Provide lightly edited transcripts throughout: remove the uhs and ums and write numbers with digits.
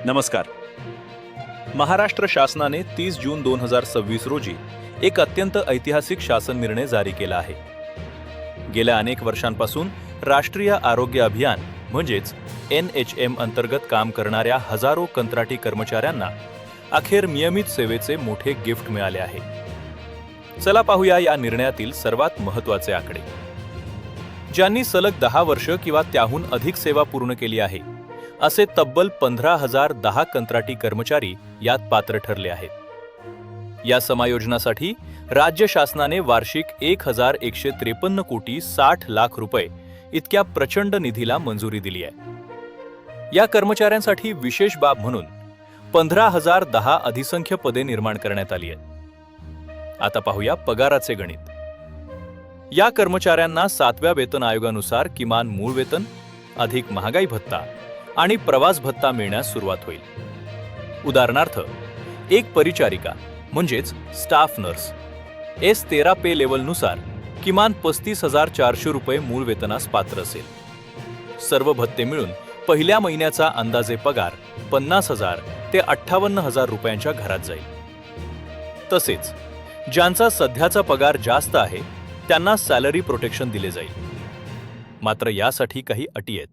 नमस्कार. महाराष्ट्र शासनाने 30 जून 2026 रोजी एक अत्यंत ऐतिहासिक शासन निर्णय जारी केला आहे. गेल्या अनेक वर्षांपासून राष्ट्रीय आरोग्य अभियान म्हणजेच NHM अंतर्गत काम करणाऱ्या हजारो कंत्राटी कर्मचाऱ्यांना अखेर नियमित सेवेचे मोठे गिफ्ट मिळाले आहे. चला पाहूया या निर्णयातील सर्वात महत्त्वाचे आकडे. ज्यांनी सलग 10 वर्ष किंवा त्याहून अधिक सेवा पूर्ण केली आहे असे तब्बल 15,010 कंत्राटी कर्मचारी यात पात्र ठरले आहेत. या समायोजनासाठी राज्य शासनाने वार्षिक 1,153 कोटी 60 लाख रुपये इतक्या प्रचंड निधीला मंजुरी दिली आहे. या कर्मचाऱ्यांसाठी विशेष बाब म्हणून 15,010 अधिसंख्य पदे निर्माण करण्यात आली आहेत. आता पाहूया पगाराचे गणित. या कर्मचाऱ्यांना 7व्या वेतन आयोगानुसार किमान मूळ वेतन अधिक महागाई भत्ता आणि प्रवास भत्ता मिळण्यास सुरुवात होईल. उदाहरणार्थ, एक परिचारिका म्हणजेच स्टाफ नर्स S13 पे लेवलनुसार किमान 35,400 रुपये मूळ वेतनास पात्र असेल. सर्व भत्ते मिळून पहिल्या महिन्याचा अंदाजे पगार 50,000 ते 58,000 रुपयांच्या घरात जाईल. तसेच ज्यांचा सध्याचा पगार जास्त आहे त्यांना सॅलरी प्रोटेक्शन दिले जाईल. मात्र यासाठी काही अटी आहेत.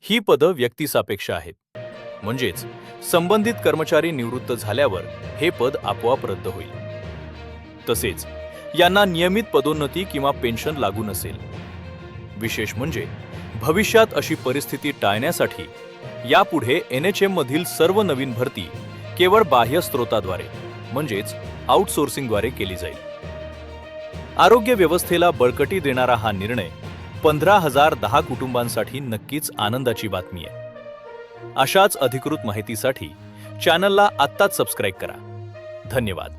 ही पदं व्यक्तिसापेक्ष आहेत, म्हणजेच संबंधित कर्मचारी निवृत्त झाल्यावर हे पद आपोआप रद्द होईल. तसेच यांना नियमित पदोन्नती किंवा पेन्शन लागू नसेल. विशेष म्हणजे भविष्यात अशी परिस्थिती टाळण्यासाठी यापुढे NHM मधील सर्व नवीन भरती केवळ बाह्य स्रोताद्वारे म्हणजेच आउटसोर्सिंगद्वारे केली जाईल. आरोग्य व्यवस्थेला बळकटी देणारा हा निर्णय 15,010 कुटुंबांसाठी नक्कीच आनंदाची बातमी आहे. अशाच अधिकृत माहितीसाठी चॅनलला आत्ताच सबस्क्राईब करा. धन्यवाद.